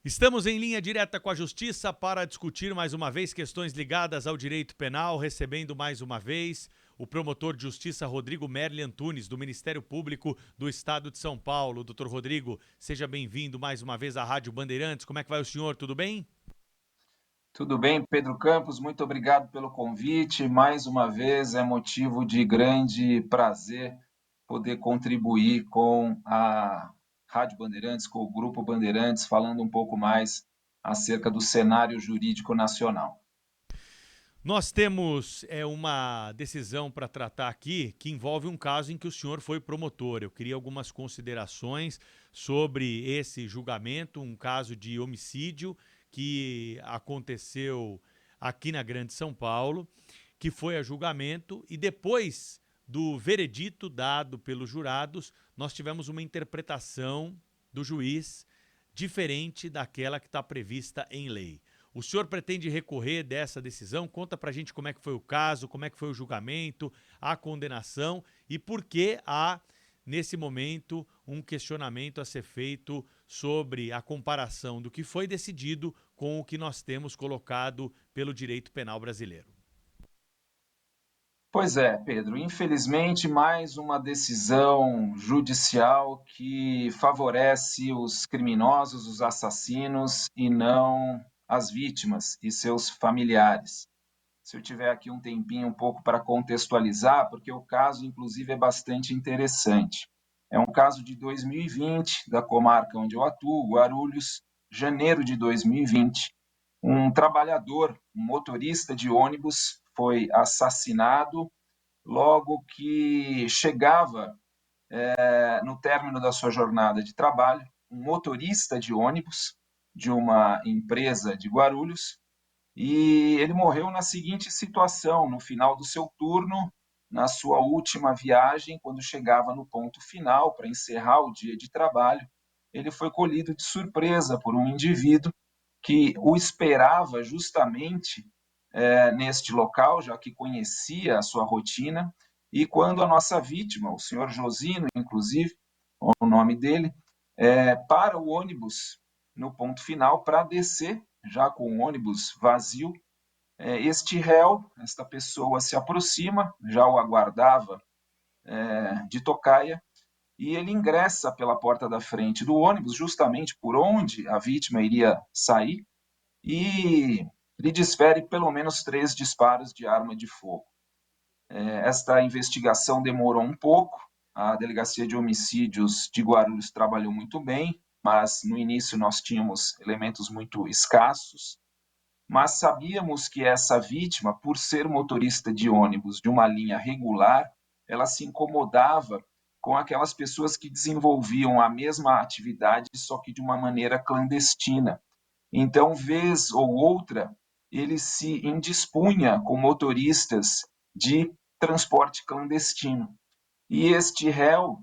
Estamos em linha direta com a Justiça para discutir mais uma vez questões ligadas ao direito penal, recebendo mais uma vez o promotor de justiça Rodrigo Merli Antunes, do Ministério Público do Estado de São Paulo. Doutor Rodrigo, seja bem-vindo mais uma vez à Rádio Bandeirantes. Como é que vai o senhor? Tudo bem? Tudo bem, Pedro Campos, muito obrigado pelo convite. Mais uma vez é motivo de grande prazer poder contribuir com a Rádio Bandeirantes, com o Grupo Bandeirantes, falando um pouco mais acerca do cenário jurídico nacional. Nós temos uma decisão para tratar aqui que envolve um caso em que o senhor foi promotor. Eu queria algumas considerações sobre esse julgamento, um caso de homicídio que aconteceu aqui na Grande São Paulo, que foi a julgamento e depois do veredito dado pelos jurados, nós tivemos uma interpretação do juiz diferente daquela que está prevista em lei. O senhor pretende recorrer dessa decisão? Conta pra gente como é que foi o caso, como é que foi o julgamento, a condenação e por que há, nesse momento, um questionamento a ser feito sobre a comparação do que foi decidido com o que nós temos colocado pelo direito penal brasileiro. Pois é, Pedro, infelizmente, mais uma decisão judicial que favorece os criminosos, os assassinos, e não as vítimas e seus familiares. Se eu tiver aqui um tempinho um pouco para contextualizar, porque o caso, inclusive, é bastante interessante. É um caso de 2020, da comarca onde eu atuo, Guarulhos, janeiro de 2020. Um trabalhador, um motorista de ônibus, foi assassinado logo que chegava no término da sua jornada de trabalho. Um motorista de ônibus de uma empresa de Guarulhos, e ele morreu na seguinte situação: no final do seu turno, na sua última viagem, quando chegava no ponto final para encerrar o dia de trabalho, ele foi colhido de surpresa por um indivíduo que o esperava justamente neste local, já que conhecia a sua rotina, e quando a nossa vítima, o senhor Josino, inclusive, o nome dele, para o ônibus no ponto final para descer, já com o ônibus vazio, este réu, esta pessoa se aproxima, já o aguardava de tocaia, e ele ingressa pela porta da frente do ônibus, justamente por onde a vítima iria sair, e lhe desfere pelo menos 3 disparos de arma de fogo. Esta investigação demorou um pouco, a Delegacia de Homicídios de Guarulhos trabalhou muito bem, mas no início nós tínhamos elementos muito escassos, mas sabíamos que essa vítima, por ser motorista de ônibus de uma linha regular, ela se incomodava com aquelas pessoas que desenvolviam a mesma atividade, só que de uma maneira clandestina. Então, vez ou outra, ele se indispunha com motoristas de transporte clandestino. E este réu,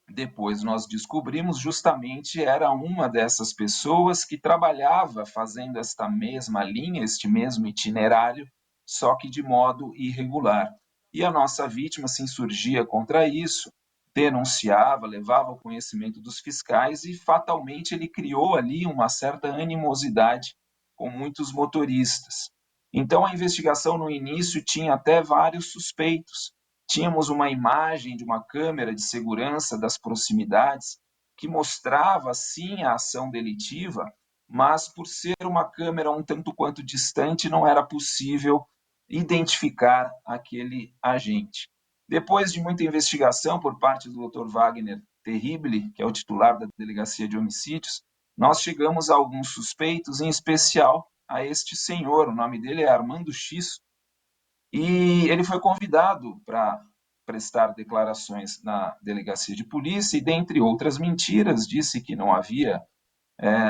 depois nós descobrimos, justamente era uma dessas pessoas que trabalhava fazendo esta mesma linha, este mesmo itinerário, só que de modo irregular. E a nossa vítima se insurgia contra isso, denunciava, levava ao conhecimento dos fiscais e fatalmente ele criou ali uma certa animosidade com muitos motoristas. Então a investigação no início tinha até vários suspeitos. Tínhamos uma imagem de uma câmera de segurança das proximidades que mostrava sim a ação delitiva, mas por ser uma câmera um tanto quanto distante não era possível identificar aquele agente. Depois de muita investigação por parte do Dr. Wagner Terrible, que é o titular da Delegacia de Homicídios, nós chegamos a alguns suspeitos, em especial a este senhor, o nome dele é Armando X, e ele foi convidado para prestar declarações na delegacia de polícia e, dentre outras mentiras, disse que não havia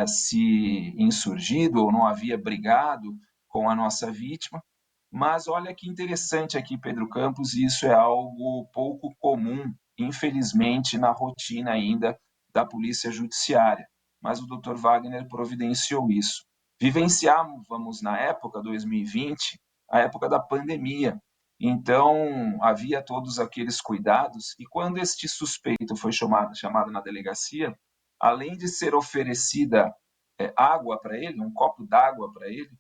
se insurgido ou não havia brigado com a nossa vítima. Mas olha que interessante aqui, Pedro Campos, e isso é algo pouco comum, infelizmente, na rotina ainda da Polícia Judiciária. Mas o Dr. Wagner providenciou isso. Vivenciávamos na época, 2020, a época da pandemia. Então, havia todos aqueles cuidados, e quando este suspeito foi chamado na delegacia, além de ser oferecida água para ele, um copo d'água para ele,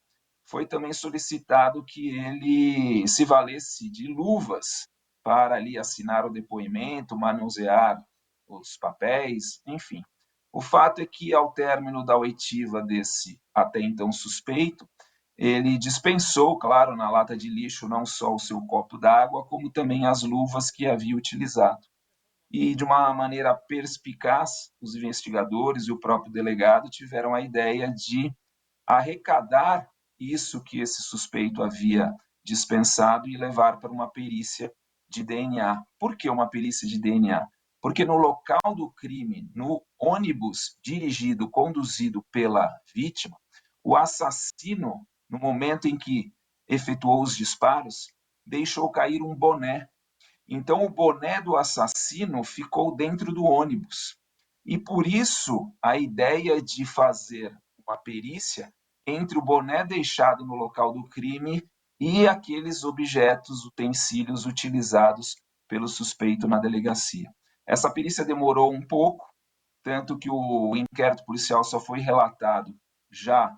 foi também solicitado que ele se valesse de luvas para ali assinar o depoimento, manusear os papéis, enfim. O fato é que, ao término da oitiva desse até então suspeito, ele dispensou, claro, na lata de lixo, não só o seu copo d'água, como também as luvas que havia utilizado. E, de uma maneira perspicaz, os investigadores e o próprio delegado tiveram a ideia de arrecadar isso que esse suspeito havia dispensado e levar para uma perícia de DNA. Por que uma perícia de DNA? Porque no local do crime, no ônibus dirigido, conduzido pela vítima, o assassino, no momento em que efetuou os disparos, deixou cair um boné. Então, o boné do assassino ficou dentro do ônibus. E por isso, a ideia de fazer uma perícia entre o boné deixado no local do crime e aqueles objetos, utensílios utilizados pelo suspeito na delegacia. Essa perícia demorou um pouco, tanto que o inquérito policial só foi relatado já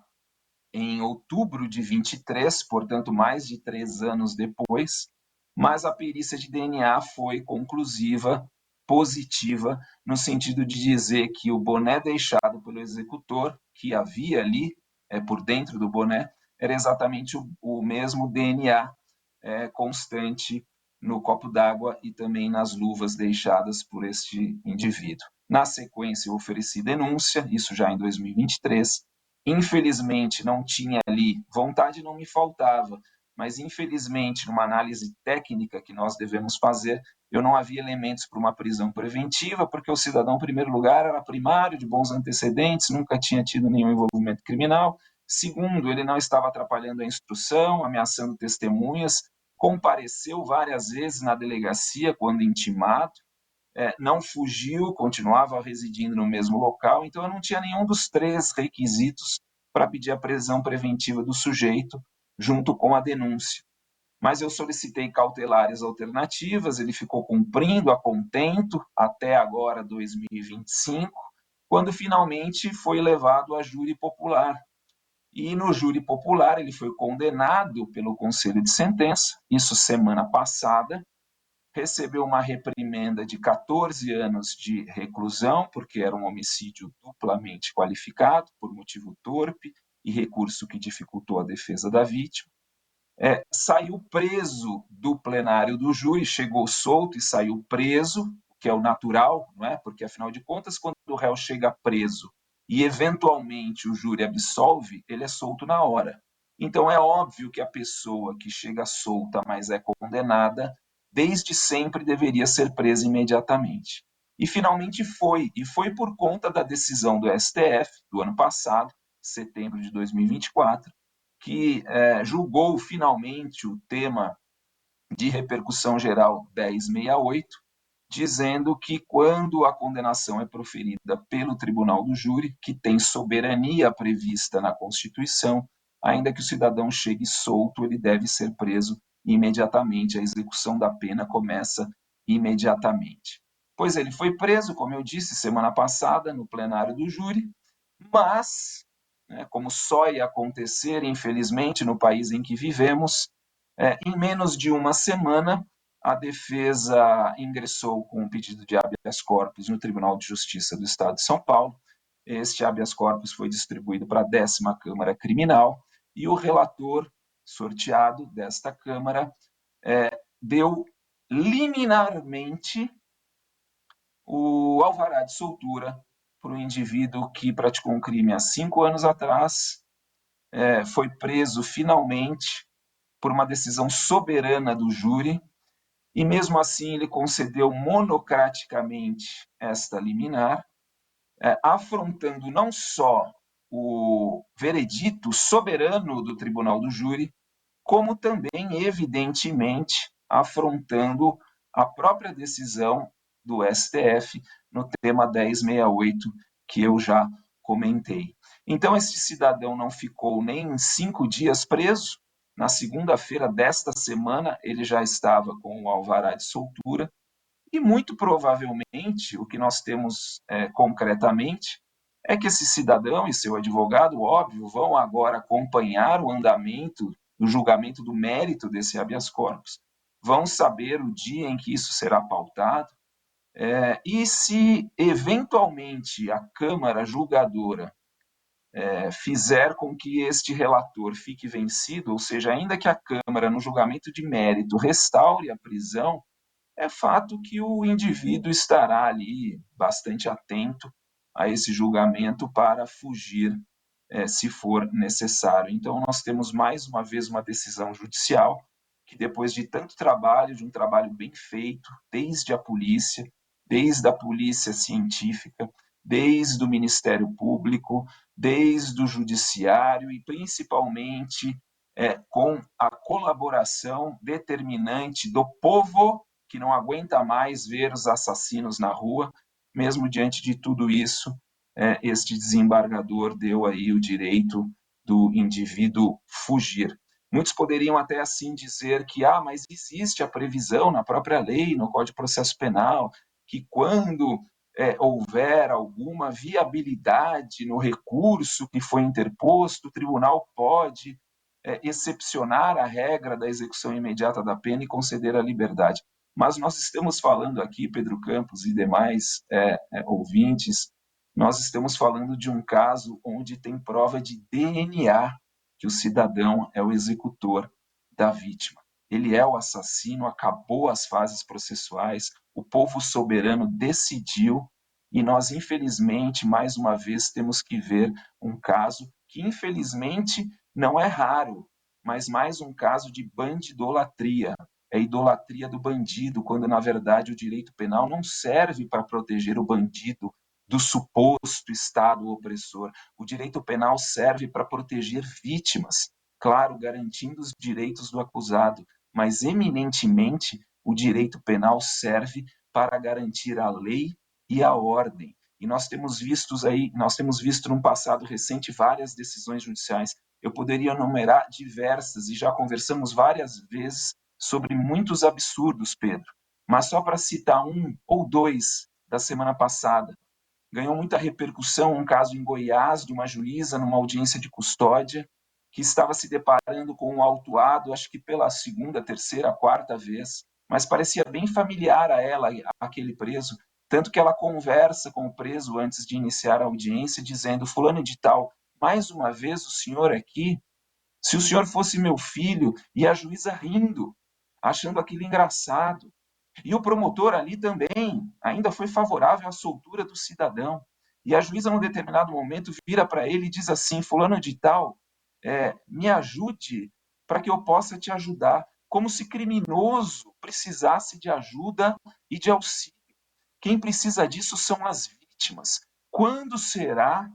em outubro de 23, portanto, mais de 3 anos depois, mas a perícia de DNA foi conclusiva, positiva, no sentido de dizer que o boné deixado pelo executor, que havia ali por dentro do boné, era exatamente o mesmo DNA constante no copo d'água e também nas luvas deixadas por este indivíduo. Na sequência, eu ofereci denúncia, isso já em 2023. Infelizmente, não tinha ali, vontade não me faltava, mas infelizmente, numa análise técnica que nós devemos fazer, eu não havia elementos para uma prisão preventiva, porque o cidadão, em primeiro lugar, era primário, de bons antecedentes, nunca tinha tido nenhum envolvimento criminal. Segundo, ele não estava atrapalhando a instrução, ameaçando testemunhas, compareceu várias vezes na delegacia quando intimado, não fugiu, continuava residindo no mesmo local, então eu não tinha nenhum dos 3 requisitos para pedir a prisão preventiva do sujeito, junto com a denúncia. Mas eu solicitei cautelares alternativas, ele ficou cumprindo a contento até agora, 2025, quando finalmente foi levado a júri popular. E no júri popular ele foi condenado pelo Conselho de Sentença, isso semana passada, recebeu uma reprimenda de 14 anos de reclusão, porque era um homicídio duplamente qualificado, por motivo torpe e recurso que dificultou a defesa da vítima. Saiu preso do plenário do júri, chegou solto e saiu preso, que é o natural, não é? Porque, afinal de contas, quando o réu chega preso e, eventualmente, o júri absolve, ele é solto na hora. Então, é óbvio que a pessoa que chega solta, mas é condenada, desde sempre deveria ser presa imediatamente. E, finalmente, e foi por conta da decisão do STF, do ano passado, setembro de 2024, que julgou finalmente o tema de repercussão geral 1068, dizendo que quando a condenação é proferida pelo tribunal do júri, que tem soberania prevista na Constituição, ainda que o cidadão chegue solto, ele deve ser preso imediatamente, a execução da pena começa imediatamente. Pois ele foi preso, como eu disse, semana passada, no plenário do júri, mas, como só ia acontecer, infelizmente, no país em que vivemos, em menos de uma semana, a defesa ingressou com um pedido de habeas corpus no Tribunal de Justiça do Estado de São Paulo. Este habeas corpus foi distribuído para a 10ª Câmara Criminal e o relator sorteado desta Câmara deu liminarmente o alvará de soltura para o indivíduo que praticou um crime há 5 anos atrás, foi preso finalmente por uma decisão soberana do júri, e mesmo assim ele concedeu monocraticamente esta liminar, afrontando não só o veredito soberano do tribunal do júri, como também, evidentemente, afrontando a própria decisão do STF no tema 1068, que eu já comentei. Então, este cidadão não ficou nem 5 dias preso. Na segunda-feira desta semana, ele já estava com o alvará de soltura, e muito provavelmente, o que nós temos concretamente, é que esse cidadão e seu advogado, óbvio, vão agora acompanhar o andamento do julgamento do mérito desse habeas corpus, vão saber o dia em que isso será pautado, e se eventualmente a Câmara julgadora fizer com que este relator fique vencido, ou seja, ainda que a Câmara, no julgamento de mérito, restaure a prisão, é fato que o indivíduo estará ali bastante atento a esse julgamento para fugir, se for necessário. Então, nós temos mais uma vez uma decisão judicial que, depois de tanto trabalho, de um trabalho bem feito, desde a polícia científica, desde o Ministério Público, desde o Judiciário e, principalmente, com a colaboração determinante do povo, que não aguenta mais ver os assassinos na rua. Mesmo diante de tudo isso, este desembargador deu aí o direito do indivíduo fugir. Muitos poderiam até assim dizer que, mas existe a previsão na própria lei, no Código de Processo Penal, que quando houver alguma viabilidade no recurso que foi interposto, o tribunal pode excepcionar a regra da execução imediata da pena e conceder a liberdade. Mas nós estamos falando aqui, Pedro Campos e demais ouvintes, nós estamos falando de um caso onde tem prova de DNA que o cidadão é o executor da vítima. Ele é o assassino, acabou as fases processuais, o povo soberano decidiu e nós, infelizmente, mais uma vez, temos que ver um caso que, infelizmente, não é raro, mas mais um caso de bandidolatria. É idolatria do bandido, quando, na verdade, o direito penal não serve para proteger o bandido do suposto Estado opressor. O direito penal serve para proteger vítimas, claro, garantindo os direitos do acusado, mas eminentemente o direito penal serve para garantir a lei e a ordem. E nós temos visto no passado recente várias decisões judiciais. Eu poderia enumerar diversas e já conversamos várias vezes sobre muitos absurdos, Pedro. Mas só para citar um ou dois da semana passada, ganhou muita repercussão um caso em Goiás de uma juíza numa audiência de custódia que estava se deparando com um autuado, acho que pela segunda, terceira, quarta vez, mas parecia bem familiar a ela, aquele preso, tanto que ela conversa com o preso antes de iniciar a audiência, dizendo: fulano de tal, mais uma vez o senhor aqui, se o senhor fosse meu filho, e a juíza rindo, achando aquilo engraçado. E o promotor ali também ainda foi favorável à soltura do cidadão. E a juíza, num determinado momento, vira para ele e diz assim: fulano de tal, me ajude para que eu possa te ajudar. Como se criminoso precisasse de ajuda e de auxílio. Quem precisa disso são as vítimas. Quando será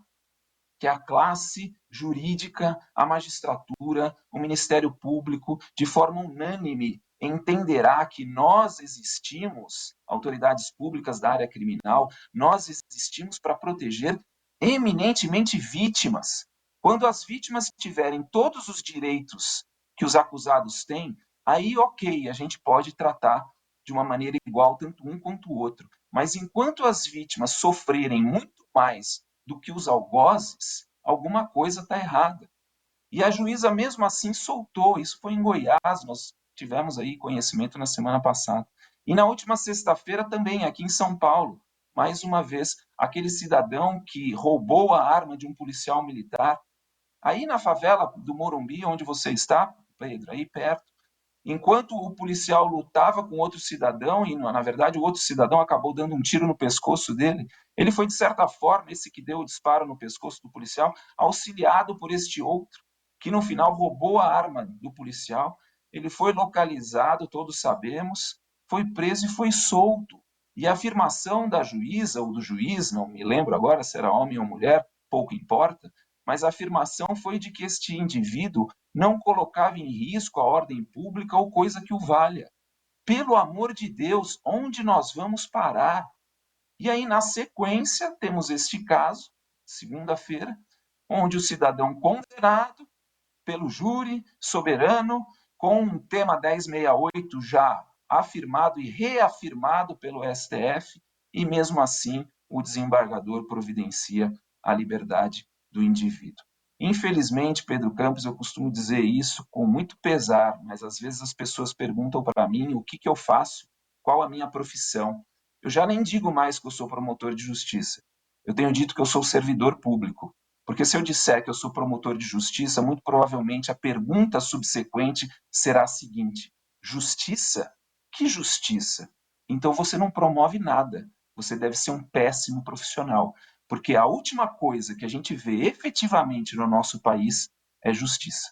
que a classe jurídica, a magistratura, o Ministério Público, de forma unânime, entenderá que nós existimos, autoridades públicas da área criminal, nós existimos para proteger eminentemente vítimas. Quando as vítimas tiverem todos os direitos que os acusados têm, aí ok, a gente pode tratar de uma maneira igual tanto um quanto o outro. Mas enquanto as vítimas sofrerem muito mais do que os algozes, alguma coisa está errada. E a juíza mesmo assim soltou, isso foi em Goiás, nós tivemos aí conhecimento na semana passada. E na última sexta-feira também, aqui em São Paulo, mais uma vez, aquele cidadão que roubou a arma de um policial militar, aí na favela do Morumbi, onde você está, Pedro, aí perto, enquanto o policial lutava com outro cidadão, e na verdade o outro cidadão acabou dando um tiro no pescoço dele, ele foi, de certa forma, esse que deu o disparo no pescoço do policial, auxiliado por este outro, que no final roubou a arma do policial. Ele foi localizado, todos sabemos, foi preso e foi solto. E a afirmação da juíza ou do juiz, não me lembro agora se era homem ou mulher, pouco importa, mas a afirmação foi de que este indivíduo não colocava em risco a ordem pública ou coisa que o valha. Pelo amor de Deus, onde nós vamos parar? E aí, na sequência, temos este caso, segunda-feira, onde o cidadão condenado pelo júri soberano, com um tema 1068 já afirmado e reafirmado pelo STF, e mesmo assim o desembargador providencia a liberdade do indivíduo. Infelizmente, Pedro Campos, eu costumo dizer isso com muito pesar, mas às vezes as pessoas perguntam para mim o que eu faço, qual a minha profissão. Eu já nem digo mais que eu sou promotor de justiça. Eu tenho dito que eu sou servidor público. Porque se eu disser que eu sou promotor de justiça, muito provavelmente a pergunta subsequente será a seguinte: justiça? Que justiça? Então você não promove nada. Você deve ser um péssimo profissional. Porque a última coisa que a gente vê efetivamente no nosso país é justiça.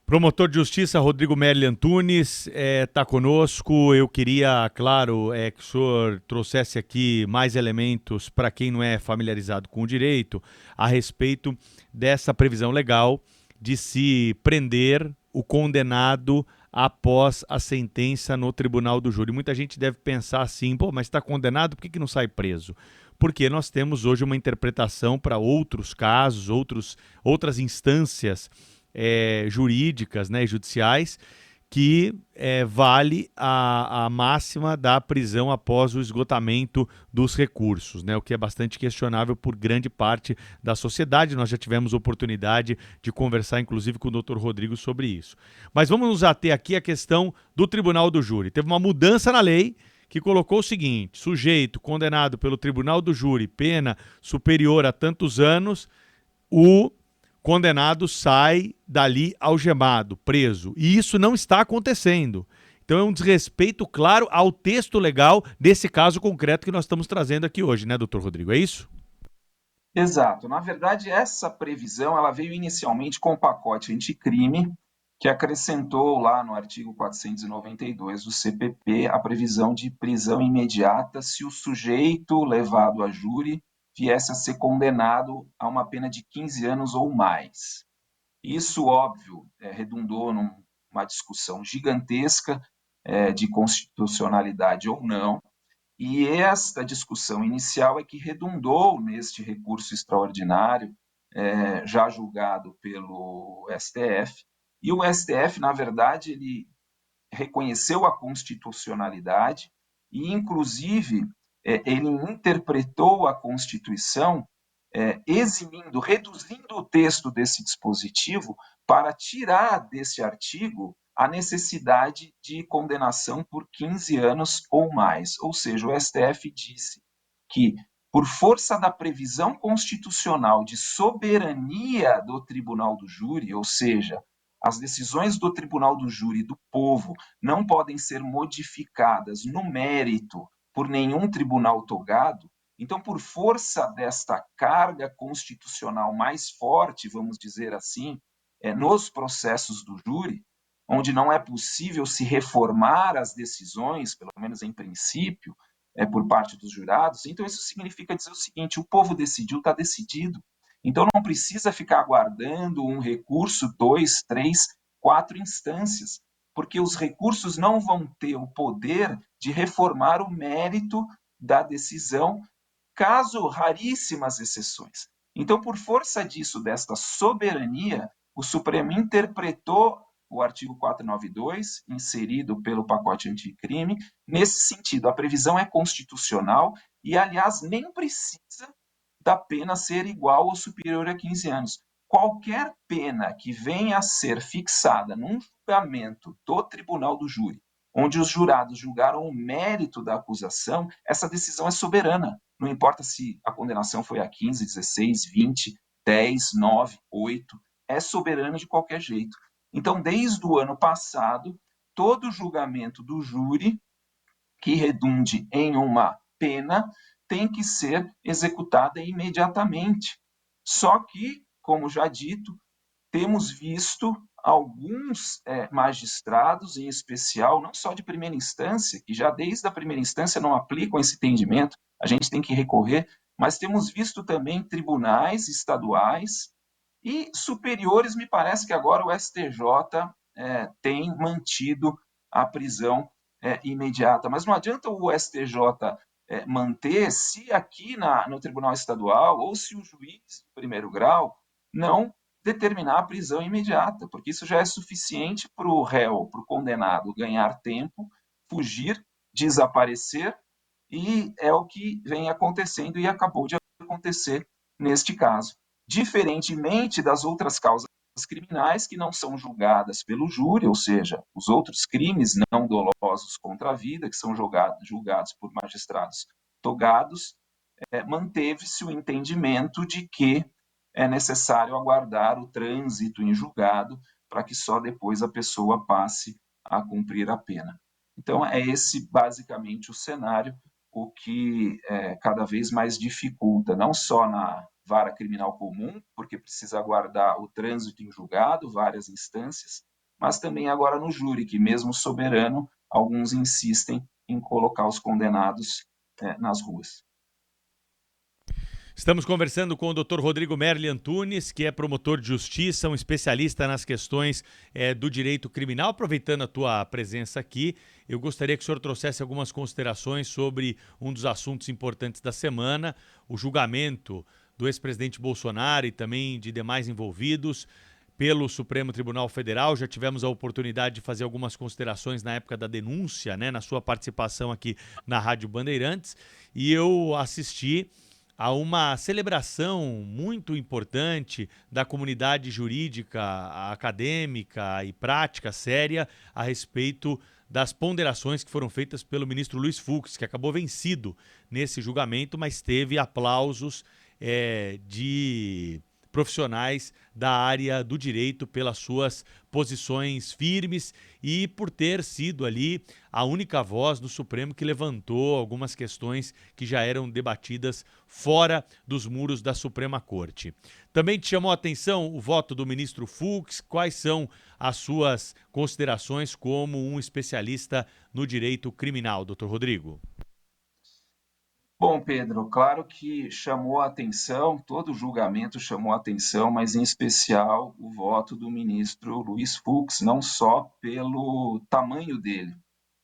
Promotor de Justiça Rodrigo Merli Antunes está conosco. Eu queria, claro, que o senhor trouxesse aqui mais elementos para quem não é familiarizado com o direito a respeito dessa previsão legal de se prender o condenado após a sentença no tribunal do júri. Muita gente deve pensar assim, pô, mas está condenado, por que não sai preso? Porque nós temos hoje uma interpretação para outros casos, outras instâncias jurídicas, né, judiciais, que vale a máxima da prisão após o esgotamento dos recursos, né, o que é bastante questionável por grande parte da sociedade. Nós já tivemos oportunidade de conversar, inclusive, com o Dr. Rodrigo sobre isso. Mas vamos nos ater aqui à questão do Tribunal do Júri. Teve uma mudança na lei que colocou o seguinte: sujeito condenado pelo Tribunal do Júri, pena superior a tantos anos, o condenado sai dali algemado, preso. E isso não está acontecendo. Então é um desrespeito claro ao texto legal desse caso concreto que nós estamos trazendo aqui hoje, né, doutor Rodrigo? É isso? Exato. Na verdade, essa previsão ela veio inicialmente com o pacote anticrime, que acrescentou lá no artigo 492 do CPP a previsão de prisão imediata se o sujeito levado a júri viesse a ser condenado a uma pena de 15 anos ou mais. Isso, óbvio, redundou numa discussão gigantesca de constitucionalidade ou não, e esta discussão inicial é que redundou neste recurso extraordinário, já julgado pelo STF, e o STF, na verdade, ele reconheceu a constitucionalidade e, inclusive, ele interpretou a Constituição eximindo, reduzindo o texto desse dispositivo para tirar desse artigo a necessidade de condenação por 15 anos ou mais. Ou seja, o STF disse que, por força da previsão constitucional de soberania do Tribunal do Júri, ou seja, as decisões do Tribunal do Júri do povo não podem ser modificadas no mérito por nenhum tribunal togado. Então, por força desta carga constitucional mais forte, vamos dizer assim, nos processos do júri, onde não é possível se reformar as decisões, pelo menos em princípio, por parte dos jurados, então isso significa dizer o seguinte: o povo decidiu, está decidido. Então não precisa ficar aguardando um recurso, 2, 3, 4 instâncias, porque os recursos não vão ter o poder de reformar o mérito da decisão, caso raríssimas exceções. Então, por força disso, desta soberania, o Supremo interpretou o artigo 492, inserido pelo pacote anticrime, nesse sentido. A previsão é constitucional e, aliás, nem precisa da pena ser igual ou superior a 15 anos. Qualquer pena que venha a ser fixada num julgamento do Tribunal do Júri, onde os jurados julgaram o mérito da acusação, essa decisão é soberana. Não importa se a condenação foi a 15, 16, 20, 10, 9, 8, é soberana de qualquer jeito. Então, desde o ano passado, todo julgamento do júri que redunde em uma pena tem que ser executada imediatamente. Só que, como já dito, temos visto alguns magistrados, em especial, não só de primeira instância, que já desde a primeira instância não aplicam esse entendimento, a gente tem que recorrer, mas temos visto também tribunais estaduais e superiores. Me parece que agora o STJ tem mantido a prisão imediata, mas não adianta o STJ manter se aqui no Tribunal Estadual ou se o juiz de primeiro grau não determinar a prisão imediata, porque isso já é suficiente para o réu, para o condenado, ganhar tempo, fugir, desaparecer, e é o que vem acontecendo e acabou de acontecer neste caso, diferentemente das outras causas criminais que não são julgadas pelo júri, ou seja, os outros crimes não dolosos contra a vida, que são julgados por magistrados togados, manteve-se o entendimento de que é necessário aguardar o trânsito em julgado para que só depois a pessoa passe a cumprir a pena. Então, é esse basicamente o cenário, o que cada vez mais dificulta, não só na vara criminal comum, porque precisa aguardar o trânsito em julgado, várias instâncias, mas também agora no júri, que mesmo soberano, alguns insistem em colocar os condenados nas ruas. Estamos conversando com o Dr. Rodrigo Merli Antunes, que é promotor de justiça, um especialista nas questões do direito criminal. Aproveitando a tua presença aqui, eu gostaria que o senhor trouxesse algumas considerações sobre um dos assuntos importantes da semana, o julgamento do ex-presidente Bolsonaro e também de demais envolvidos pelo Supremo Tribunal Federal. Já tivemos a oportunidade de fazer algumas considerações na época da denúncia, né, na sua participação aqui na Rádio Bandeirantes, e eu assisti a uma celebração muito importante da comunidade jurídica, acadêmica e prática séria a respeito das ponderações que foram feitas pelo ministro Luiz Fux, que acabou vencido nesse julgamento, mas teve aplausos de profissionais da área do direito pelas suas posições firmes e por ter sido ali a única voz do Supremo que levantou algumas questões que já eram debatidas fora dos muros da Suprema Corte. Também te chamou a atenção o voto do ministro Fux? Quais são as suas considerações como um especialista no direito criminal, doutor Rodrigo? Bom, Pedro, claro que chamou a atenção, todo o julgamento chamou a atenção, mas em especial o voto do ministro Luiz Fux, não só pelo tamanho dele.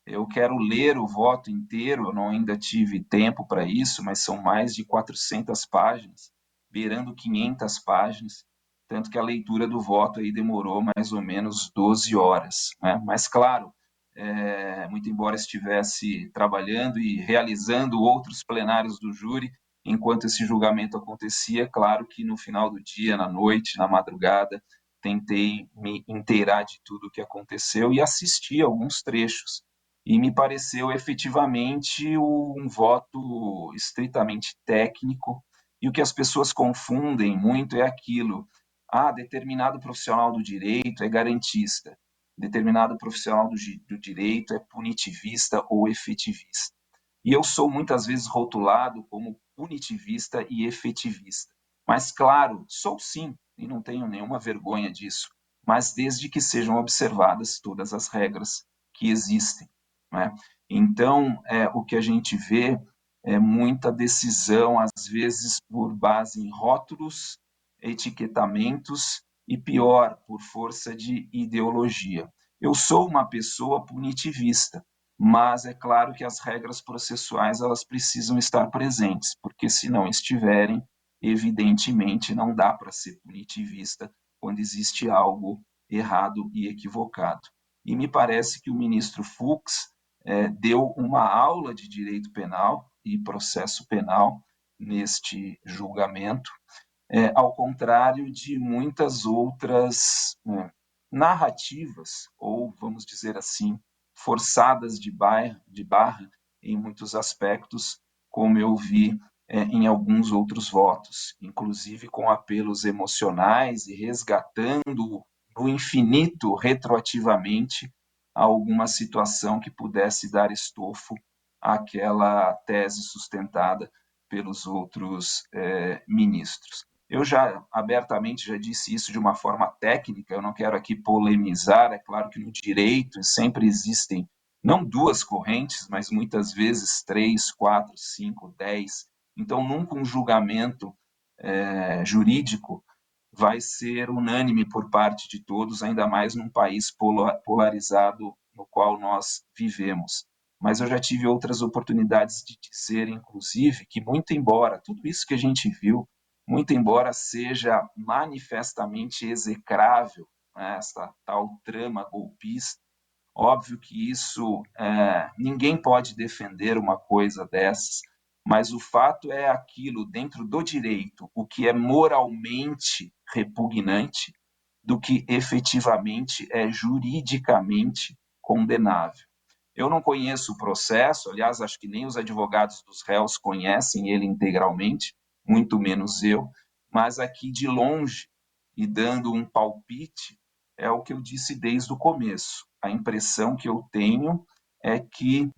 Eu quero ler o voto inteiro, eu não ainda tive tempo para isso, mas são mais de 400 páginas, beirando 500 páginas, tanto que a leitura do voto aí demorou mais ou menos 12 horas, né? Mas, claro, muito embora estivesse trabalhando e realizando outros plenários do júri, enquanto esse julgamento acontecia, claro que no final do dia, na noite, na madrugada, tentei me inteirar de tudo o que aconteceu e assisti alguns trechos. E me pareceu efetivamente um voto estritamente técnico, e o que as pessoas confundem muito é aquilo: determinado profissional do direito é garantista, determinado profissional do direito é punitivista ou efetivista. E eu sou muitas vezes rotulado como punitivista e efetivista. Mas, claro, sou sim, e não tenho nenhuma vergonha disso, mas desde que sejam observadas todas as regras que existem, né? Então, o que a gente vê é muita decisão, às vezes, por base em rótulos, etiquetamentos e, pior, por força de ideologia. Eu sou uma pessoa punitivista, mas é claro que as regras processuais elas precisam estar presentes, porque se não estiverem, evidentemente não dá para ser punitivista quando existe algo errado e equivocado. E me parece que o ministro Fux deu uma aula de direito penal e processo penal neste julgamento, ao contrário de muitas outras narrativas, ou vamos dizer assim, forçadas de barra em muitos aspectos, como eu vi em alguns outros votos, inclusive com apelos emocionais e resgatando no infinito, retroativamente, alguma situação que pudesse dar estofo àquela tese sustentada pelos outros ministros. Eu já abertamente já disse isso de uma forma técnica, eu não quero aqui polemizar, é claro que no direito sempre existem não duas correntes, mas muitas vezes 3, 4, 5, 10. Então, nunca um julgamento jurídico vai ser unânime por parte de todos, ainda mais num país polarizado no qual nós vivemos. Mas eu já tive outras oportunidades de dizer, inclusive, que muito embora tudo isso que a gente viu, muito embora seja manifestamente execrável, né, essa tal trama golpista, óbvio que isso ninguém pode defender uma coisa dessas, mas o fato é aquilo dentro do direito, o que é moralmente repugnante, do que efetivamente é juridicamente condenável. Eu não conheço o processo, aliás, acho que nem os advogados dos réus conhecem ele integralmente, muito menos eu, mas aqui de longe, e dando um palpite, é o que eu disse desde o começo. A impressão que eu tenho é que,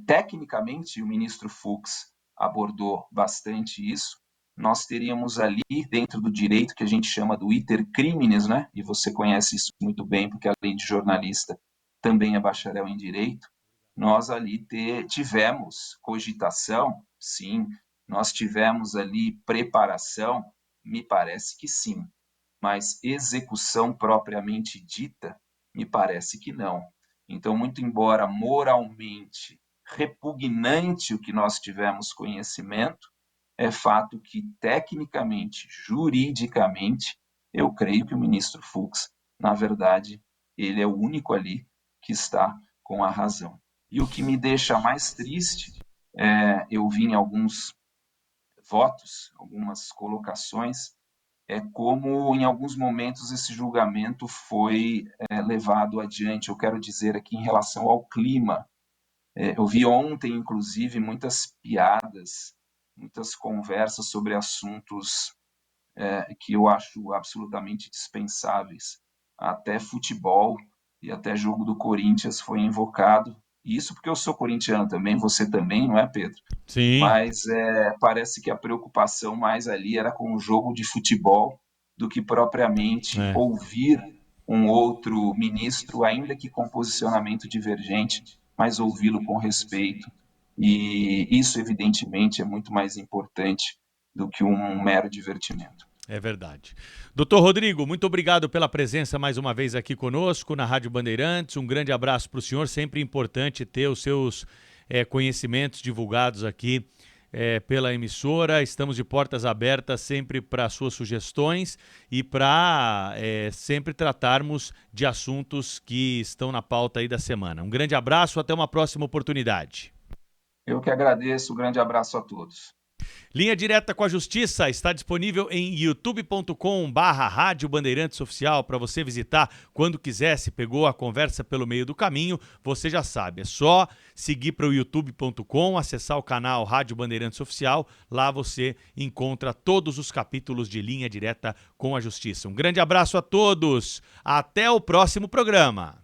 tecnicamente, o ministro Fux abordou bastante isso. Nós teríamos ali, dentro do direito que a gente chama do iter criminis, né? E você conhece isso muito bem, porque além de jornalista, também é bacharel em direito. Nós ali tivemos cogitação, sim. Nós tivemos ali preparação, me parece que sim. Mas execução propriamente dita, me parece que não. Então, muito embora moralmente repugnante o que nós tivemos conhecimento, é fato que, tecnicamente, juridicamente, eu creio que o ministro Fux, na verdade, ele é o único ali que está com a razão. E o que me deixa mais triste, eu vi em alguns votos, algumas colocações, é como, em alguns momentos, esse julgamento foi levado adiante. Eu quero dizer aqui em relação ao clima. Eu vi ontem, inclusive, muitas piadas, muitas conversas sobre assuntos que eu acho absolutamente dispensáveis. Até futebol e até jogo do Corinthians foi invocado. Isso porque eu sou corintiano também, você também, não é, Pedro? Sim. Mas parece que a preocupação mais ali era com o jogo de futebol do que propriamente É. ouvir um outro ministro, ainda que com posicionamento divergente, mas ouvi-lo com respeito. E isso, evidentemente, é muito mais importante do que um mero divertimento. É verdade. Doutor Rodrigo, muito obrigado pela presença mais uma vez aqui conosco na Rádio Bandeirantes. Um grande abraço para o senhor. Sempre importante ter os seus conhecimentos divulgados aqui pela emissora. Estamos de portas abertas sempre para suas sugestões e para sempre tratarmos de assuntos que estão na pauta aí da semana. Um grande abraço, até uma próxima oportunidade. Eu que agradeço, um grande abraço a todos. Linha Direta com a Justiça está disponível em youtube.com/Rádio Bandeirantes Oficial para você visitar quando quiser. Se pegou a conversa pelo meio do caminho, você já sabe, é só seguir para o youtube.com, acessar o canal Rádio Bandeirantes Oficial, lá você encontra todos os capítulos de Linha Direta com a Justiça. Um grande abraço a todos, até o próximo programa.